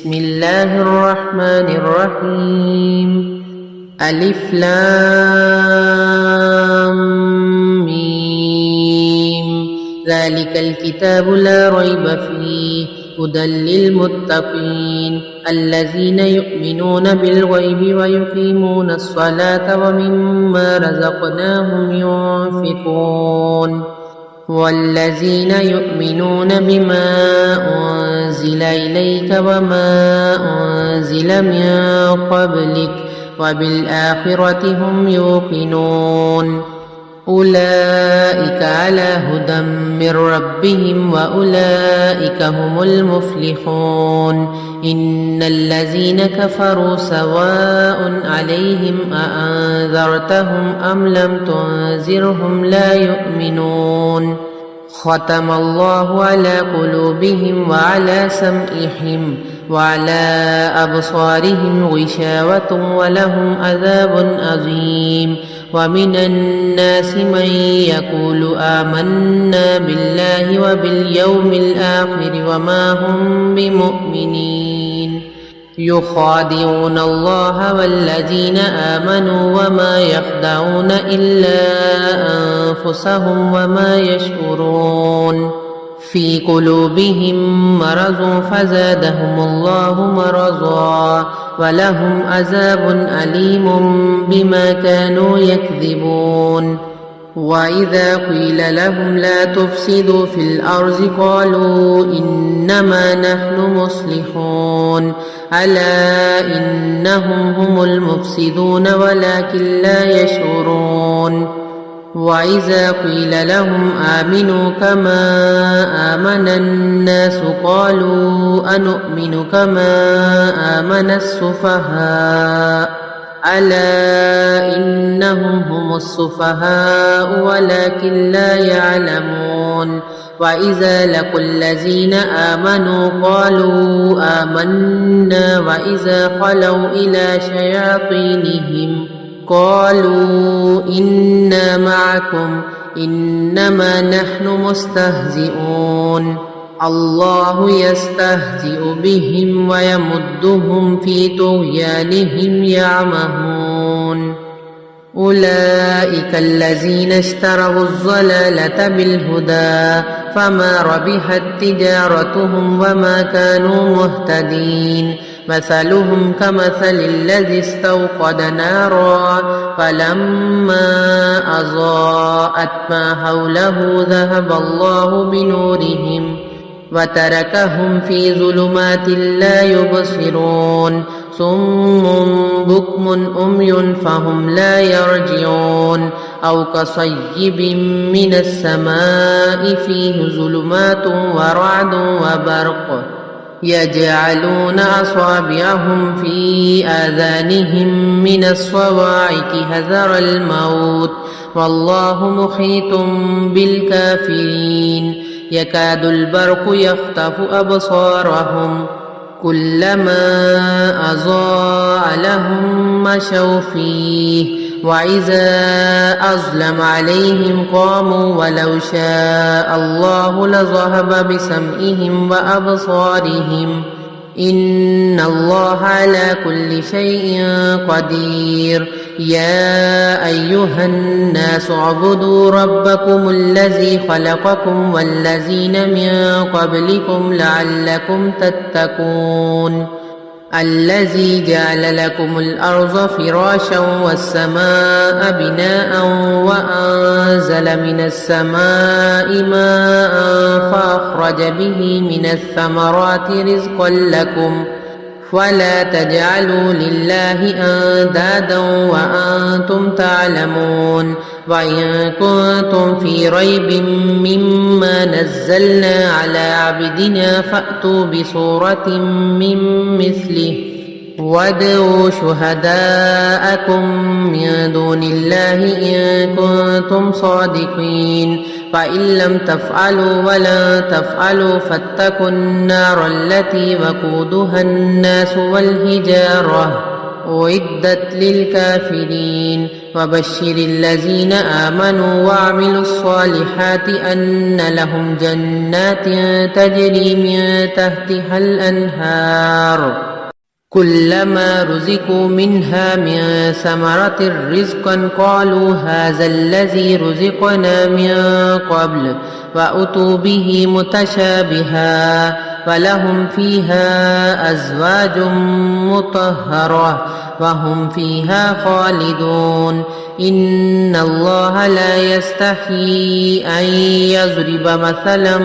بسم الله الرحمن الرحيم. ألف لام ميم. ذلك الكتاب لا ريب فيه هدى للمتقين الذين يؤمنون بالغيب ويقيمون الصلاة ومما رزقناهم ينفقون والذين يؤمنون بما أنزل إليك وما أنزل من قبلك وبالآخرة هم يوقنون أولئك على هدى من ربهم وأولئك هم المفلحون. إن الذين كفروا سواء عليهم أأنذرتهم أم لم تنذرهم لا يؤمنون. ختم الله على قلوبهم وعلى سمعهم وعلى أبصارهم غشاوة ولهم عذاب عظيم. ومن الناس من يقول آمنا بالله وباليوم الآخر وما هم بمؤمنين يخادعون الله والذين آمنوا وما يخدعون إلا أنفسهم وما يشعرون. في قلوبهم مرض فزادهم الله مرضا ولهم عذاب أليم بما كانوا يكذبون. وإذا قيل لهم لا تفسدوا في الأرض قالوا إنما نحن مصلحون ألا إنهم هم المفسدون ولكن لا يشعرون. وإذا قيل لهم آمنوا كما آمن الناس قالوا أنؤمن كما آمن السفهاء ألا إنهم هم السفهاء ولكن لا يعلمون. وإذا لقوا الذين آمنوا قالوا آمنا وإذا خلوا إلى شياطينهم قالوا إنا معكم إنما نحن مستهزئون. الله يستهزئ بهم ويمدهم في طغيانهم يعمهون. أولئك الذين اشتروا الضلالة بالهدى فما ربحت تجارتهم وما كانوا مهتدين. مثلهم كمثل الذي استوقد نارا فلما أضاءت ما حوله ذهب الله بنورهم وتركهم في ظلمات لا يبصرون. صم بكم أمي فهم لا يرجعون. أو كصيب من السماء فيه ظلمات ورعد وبرق يجعلون أصابعهم في آذانهم من الصواعق حذر الموت والله محيط بالكافرين. يكاد البرق يخطف أبصارهم كلما أضاء لهم مشوا فيه وإذا أظلم عليهم قاموا ولو شاء الله لذهب بسمعهم وأبصارهم إن الله على كل شيء قدير. يا أيها الناس اعبدوا ربكم الذي خلقكم والذين من قبلكم لعلكم تتقون. الذي جعل لكم الأرض فراشا والسماء بناء وأنزل من السماء ماء فأخرج به من الثمرات رزقا لكم ولا تجعلوا لله أندادا وأنتم تعلمون. وإن كنتم في ريب مما نزلنا على عبدنا فأتوا بسورة من مثله وادعوا شهداءكم من دون الله إن كنتم صادقين. فإن لم تفعلوا ولن تفعلوا فاتقوا النار التي وقودها الناس والحجارة أعدت للكافرين وبشر الذين آمنوا وعملوا الصالحات أن لهم جنات تجري من تحتها الأنهار كلما رزقوا منها من ثمرة رزقا قالوا هذا الذي رزقنا من قبل وأتوا به متشابها ولهم فيها أزواج مطهرة وهم فيها خالدون إن الله لا يستحيي أن يضرب مثلا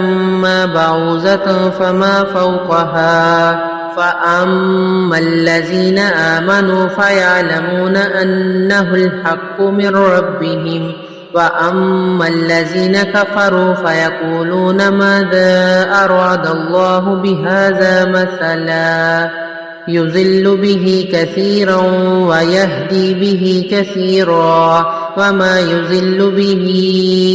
ما بعوضة فما فوقها فأما الذين آمنوا فيعلمون أنه الحق من ربهم وأما الذين كفروا فيقولون ماذا أراد الله بهذا مثلا يضل به كثيرا ويهدي به كثيرا وما يضل به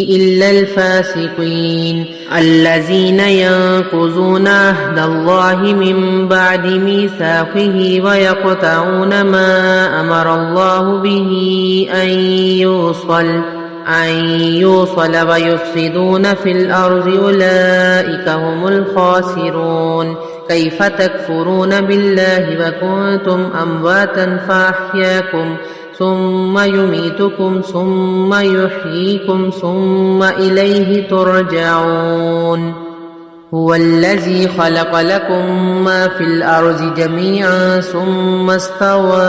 إلا الفاسقين الذين ينقضون عهد الله من بعد ميثاقه ويقطعون ما أمر الله به أن يوصل ويفسدون في الأرض أولئك هم الخاسرون كيف تكفرون بالله وكنتم أمواتا فأحياكم ثم يميتكم ثم يحييكم ثم إليه ترجعون هو الذي خلق لكم ما في الأرض جميعا ثم استوى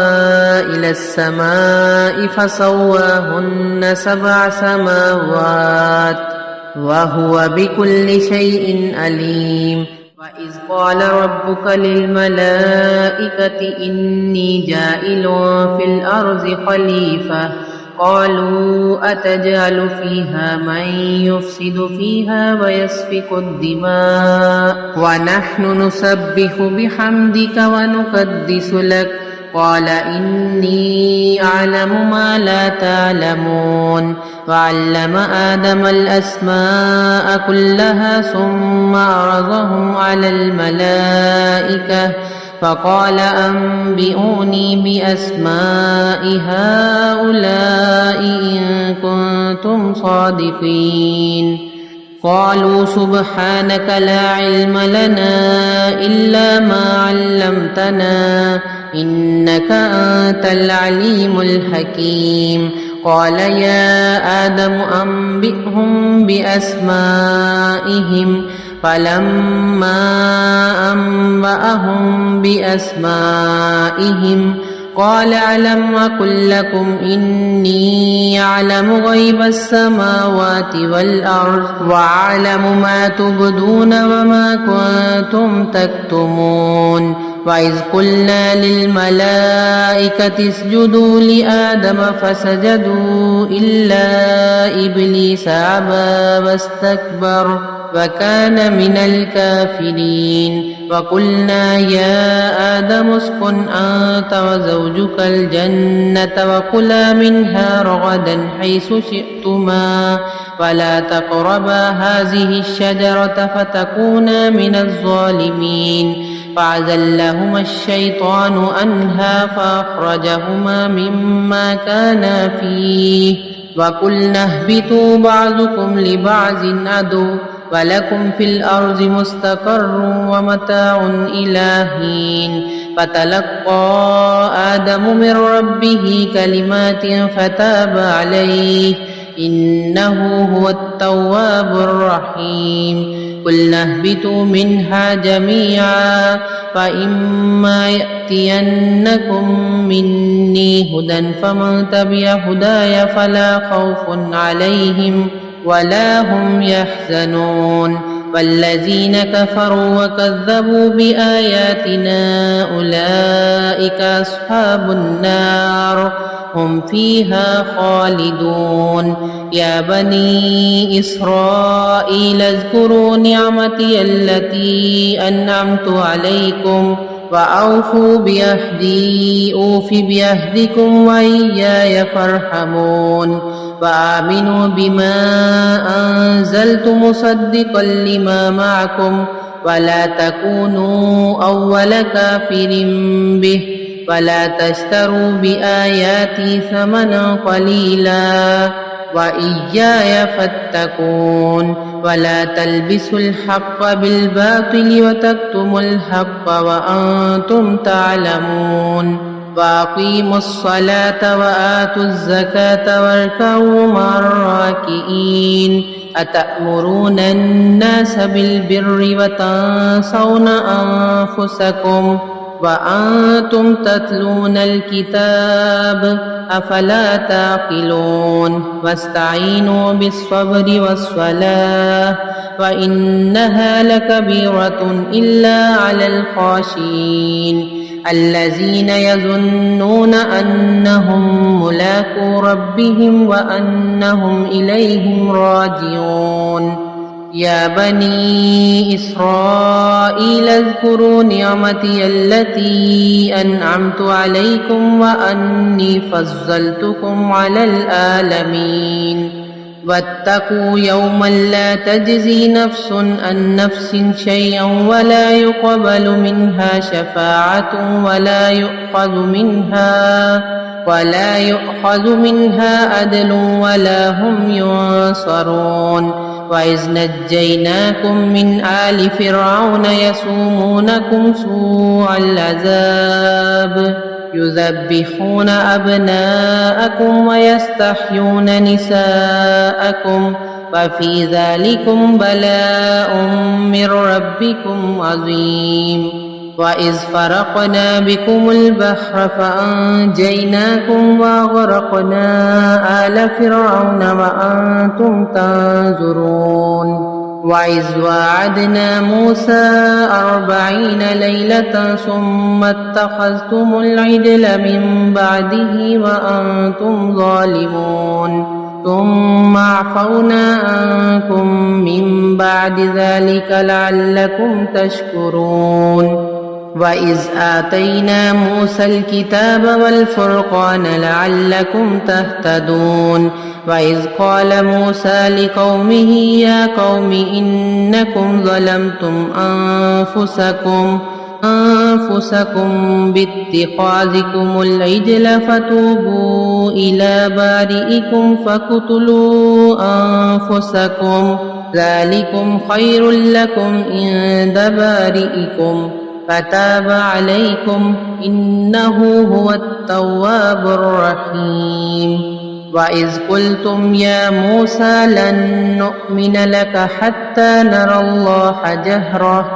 إلى السماء فسواهن 7 سماوات وهو بكل شيء عليم وإذ قال ربك للملائكة إني جائل في الأرض خليفة قالوا أتجعل فيها من يفسد فيها ويسفك الدماء ونحن نسبح بحمدك ونقدس لك قال إني أعلم ما لا تعلمون وعلم آدم الأسماء كلها ثم عرضهم على الملائكة فقال أنبئوني بأسماء هؤلاء إن كنتم صادقين قالوا سبحانك لا علم لنا إلا ما علمتنا إنك أنت العليم الحكيم قال يا آدم أنبئهم بأسمائهم فلما أنبأهم بأسمائهم قال ألم أقل لكم إني أعلم غيب السماوات والأرض وأعلم ما تبدون وما كنتم تكتمون وإذ قلنا للملائكة اسجدوا لآدم فسجدوا إلا إبليس أبى واستكبر وكان من الكافرين وقلنا يا آدم اسكن أنت وزوجك الجنة وكلا منها رغدا حيث شئتما ولا تقربا هذه الشجرة فتكونا من الظالمين فأزلهما الشيطان عنها فأخرجهما مما كانا فيه وقلنا اهبطوا بعضكم لبعض عدو ولكم في الأرض مستقر ومتاع إلى حين فتلقى آدم من ربه كلمات فتاب عليه إنه هو التواب الرحيم قلنا اهبطوا منها جميعا فإما يأتينكم مني هدى فمن تبع هداي فلا خوف عليهم ولا هم يحزنون والذين كفروا وكذبوا بآياتنا أولئك أصحاب النار هم فيها خالدون يا بني إسرائيل اذكروا نعمتي التي أنعمت عليكم وأوفوا بعهدي أوف بعهدكم وإياي فارحبون وآمنوا بما أنزلت مصدقا لما معكم ولا تكونوا أول كافر به ولا تشتروا بآياتي ثمنا قليلا وإياي فاتقون ولا تلبسوا الحق بالباطل وتكتموا الحق وأنتم تعلمون وأقيموا الصلاة وآتوا الزكاة واركعوا مع الراكعين أتأمرون الناس بالبر وتنسون أنفسكم وأنتم تتلون الكتاب أفلا تعقلون واستعينوا بالصبر والصلاة وإنها لكبيرة إلا على الخاشعين الذين يظنون أنهم ملاقو ربهم وأنهم إليهم راجعون يا بني إسرائيل اذكروا نعمتي التي أنعمت عليكم وأني فضلتكم على العالمين واتقوا يوما لا تجزي نفس عن نفس شيئا ولا يقبل منها شفاعة ولا يؤخذ منها عدل ولا هم ينصرون وإذ نجيناكم من آل فرعون يسومونكم سوء العذاب يذبحون أبناءكم ويستحيون نساءكم وفي ذلكم بلاء من ربكم عظيم وإذ فرقنا بكم البحر فأنجيناكم وأغرقنا آل فرعون وأنتم تنظرون وإذ وعدنا موسى 40 ليلة ثم اتخذتم العجل من بعده وأنتم ظالمون ثم عفونا عنكم من بعد ذلك لعلكم تشكرون وإذ آتينا موسى الكتاب والفرقان لعلكم تهتدون وإذ قال موسى لقومه يا قوم إنكم ظلمتم أنفسكم باتخاذكم العجل فتوبوا إلى بارئكم فاقتلوا أنفسكم ذلكم خير لكم عند بارئكم فتاب عليكم إنه هو التواب الرحيم وإذ قلتم يا موسى لن نؤمن لك حتى نرى الله جهرة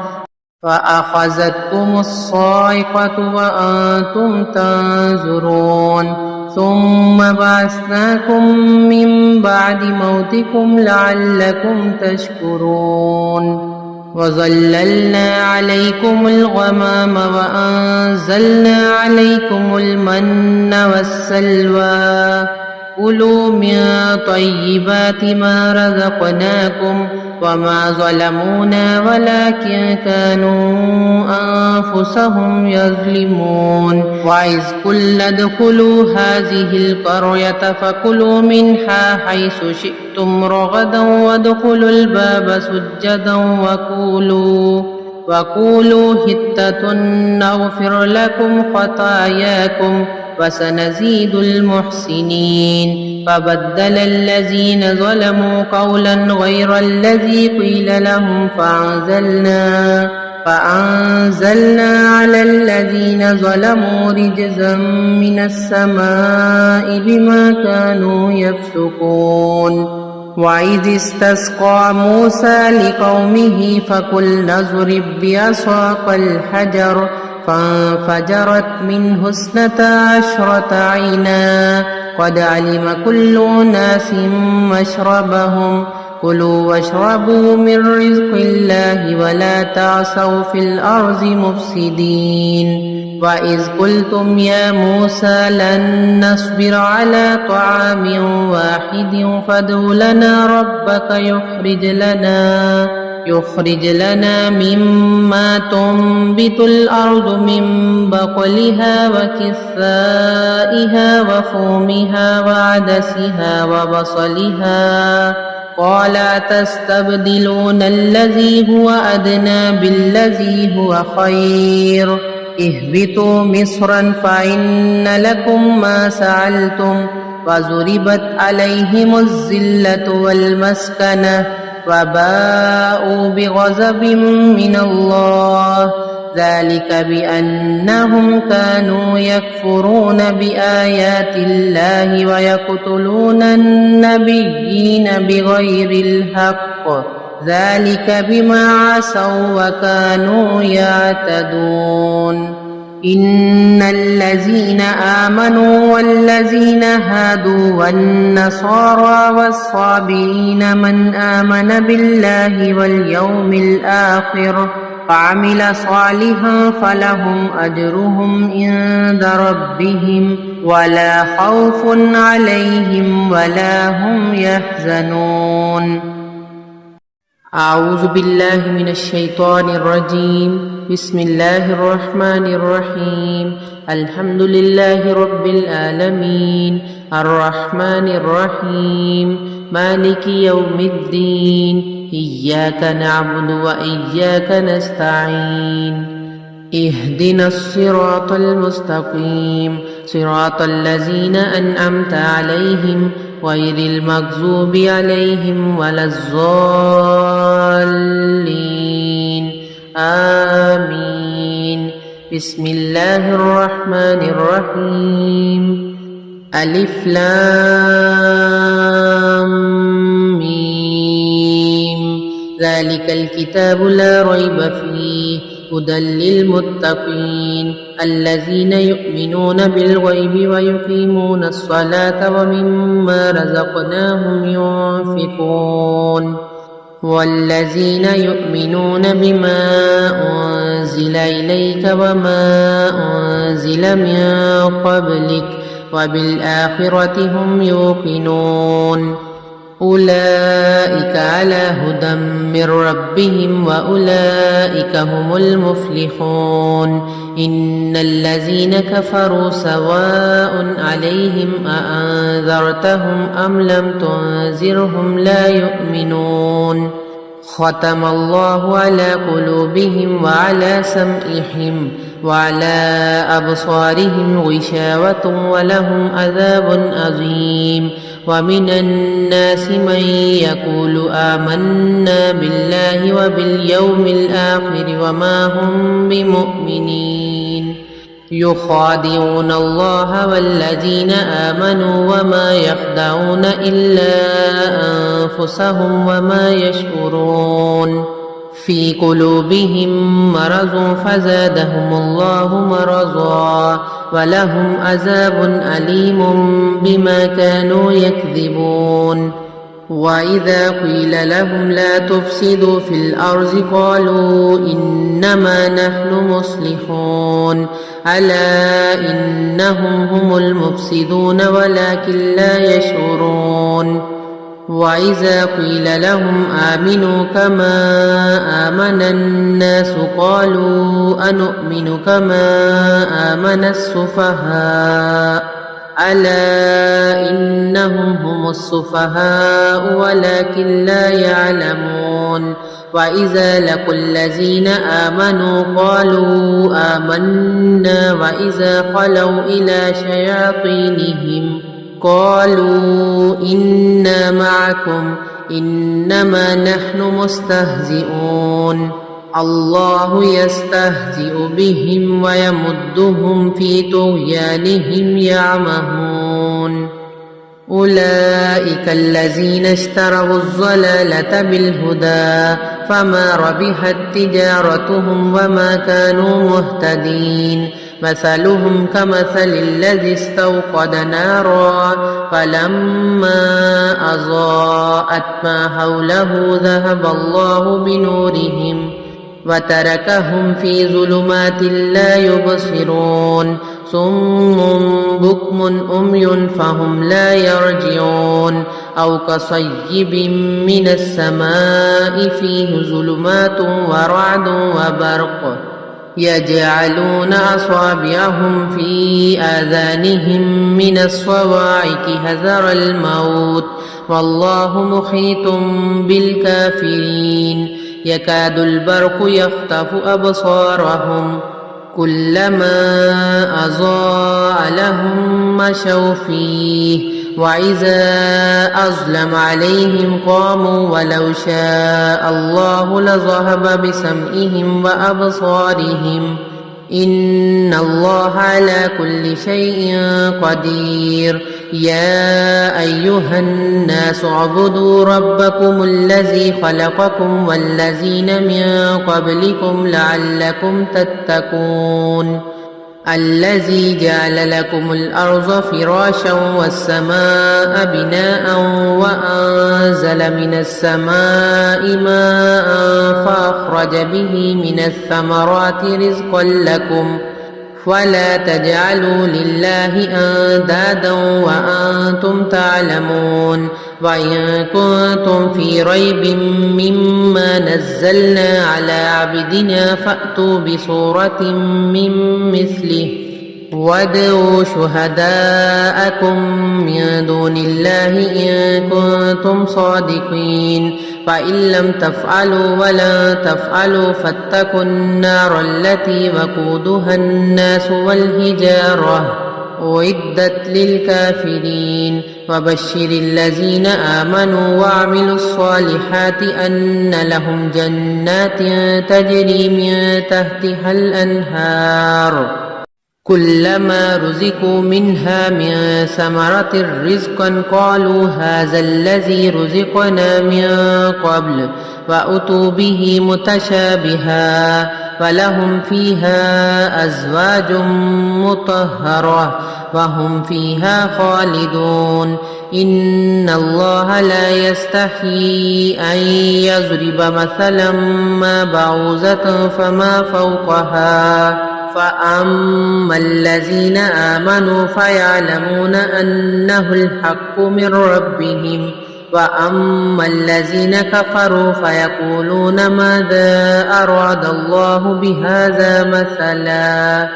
فأخذتكم الصاعقة وأنتم تنظرون ثم بعثناكم من بعد موتكم لعلكم تشكرون وظللنا عليكم الغمام وأنزلنا عليكم المن والسلوى كلوا من طيبات ما رزقناكم وما ظلمونا ولكن كانوا أنفسهم يظلمون وإذ قلنا ادخلوا هذه القرية فكلوا منها حيث شئتم رغدا وادخلوا الباب سجدا وقولوا حطة نغفر لكم خطاياكم وسنزيد المحسنين فبدل الذين ظلموا قولا غير الذي قيل لهم فأنزلنا على الذين ظلموا رجزا من السماء بما كانوا يفسقون وإذ استسقى موسى لقومه فقلنا اضرب بعصاك الحجر فانفجرت منه 12 عينا قد علم كل أناس مشربهم كلوا واشربوا من رزق الله ولا تعثوا في الأرض مفسدين وإذ قلتم يا موسى لن نصبر على طعام واحد فادع لنا ربك يخرج لنا مما تنبت الأرض من بقلها وكثائها وفومها وعدسها وبصلها قال أتستبدلون الذي هو أدنى بالذي هو خير اهبطوا مصرا فإن لكم ما سألتم وضربت عليهم الذلة والمسكنة وباءوا بغضب من الله ذلك بأنهم كانوا يكفرون بآيات الله ويقتلون النبيين بغير الحق ذلك بما عصوا وكانوا يعتدون إن الذين آمنوا والذين هادوا والنصارى والصابئين من آمن بالله واليوم الآخر وعمل صالحا فلهم أجرهم عند ربهم ولا خوف عليهم ولا هم يحزنون أعوذ بالله من الشيطان الرجيم بسم الله الرحمن الرحيم الحمد لله رب العالمين الرحمن الرحيم مالك يوم الدين إياك نعبد وإياك نستعين اهدنا الصراط المستقيم صراط الذين أنعمت عليهم غير المغضوب عليهم ولا الضالين آمين بسم الله الرحمن الرحيم ألف لام ميم ذلك الكتاب لا ريب فيه هدى للمتقين الذين يؤمنون بالغيب ويقيمون الصلاة ومما رزقناهم ينفقون والذين يؤمنون بما أنزل إليك وما أنزل من قبلك وبالآخرة هم يوقنون أولئك على هدى من ربهم وأولئك هم المفلحون إن الذين كفروا سواء عليهم أأنذرتهم أم لم تنذرهم لا يؤمنون ختم الله على قلوبهم وعلى سمعهم وعلى أبصارهم غشاوة ولهم عذاب عظيم ومن الناس من يقول آمنا بالله وباليوم الآخر وما هم بمؤمنين يخادعون الله والذين آمنوا وما يخدعون إلا أنفسهم وما يشعرون في قلوبهم مرض فزادهم الله مرضا ولهم عذاب أليم بما كانوا يكذبون وإذا قيل لهم لا تفسدوا في الأرض قالوا إنما نحن مصلحون ألا إنهم هم المفسدون ولكن لا يشعرون وإذا قيل لهم آمنوا كما آمن الناس قالوا أنؤمن كما آمن السفهاء ألا إنهم هم السفهاء ولكن لا يعلمون وإذا لقوا الذين آمنوا قالوا آمنا وإذا خلوا إلى شياطينهم قالوا إنا معكم إنما نحن مستهزئون الله يستهزئ بهم ويمدهم في طغيانهم يعمهون أولئك الذين اشتروا الضلالة بالهدى فما ربحت تجارتهم وما كانوا مهتدين مثلهم كمثل الذي استوقد نارا فلما أضاءت ما حوله ذهب الله بنورهم وتركهم في ظلمات لا يبصرون صم بكم أمي فهم لا يرجعون أو كصيب من السماء فيه ظلمات ورعد وبرق يجعلون أصابعهم في آذانهم من الصواعق حذر الموت والله محيط بالكافرين يكاد البرق يخطف أبصارهم كلما أضاء لهم مشوا فيه وإذا أظلم عليهم قاموا ولو شاء الله لذهب بسمعهم وأبصارهم إن الله على كل شيء قدير يا أيها الناس اعبدوا ربكم الذي خلقكم والذين من قبلكم لعلكم تتقون الذي جعل لكم الأرض فراشا والسماء بناء وأنزل من السماء ماء فأخرج به من الثمرات رزقا لكم ولا تجعلوا لله أندادا وأنتم تعلمون وإن كنتم في ريب مما نزلنا على عبدنا فأتوا بسورة من مثله وادعوا شهداءكم من دون الله إن كنتم صادقين فإن لم تفعلوا ولن تفعلوا فاتقوا النار التي وقودها الناس والحجارة أعدت للكافرين وبشر الذين آمنوا وعملوا الصالحات أن لهم جنات تجري من تحتها الأنهار كلما رزقوا منها من ثمرة رزقا قالوا هذا الذي رزقنا من قبل وأتوا به متشابها ولهم فيها أزواج مطهرة وهم فيها خالدون إن الله لا يستحيي أن يضرب مثلا ما بعوضة فما فوقها فأما الذين آمنوا فيعلمون أنه الحق من ربهم وأما الذين كفروا فيقولون ماذا أراد الله بهذا مثلا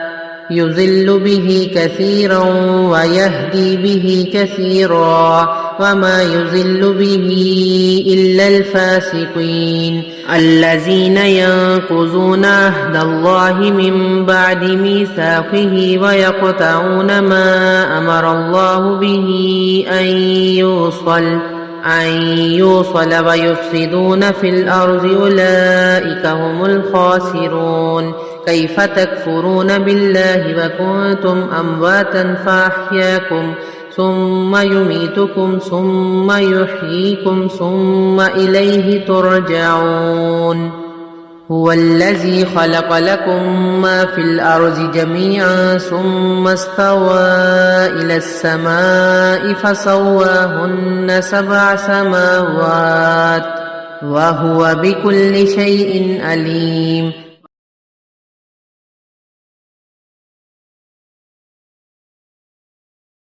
يضل به كثيرا ويهدي به كثيرا وما يضل به إلا الفاسقين الذين ينقضون عهد الله من بعد ميثاقه ويقطعون ما أمر الله به أن يوصل ويفسدون في الأرض أولئك هم الخاسرون كيف تكفرون بالله وكنتم أمواتا فأحياكم ثم يميتكم ثم يحييكم ثم إليه ترجعون هو الذي خلق لكم ما في الأرض جميعا ثم استوى إلى السماء فسواهن 7 سماوات وهو بكل شيء عليم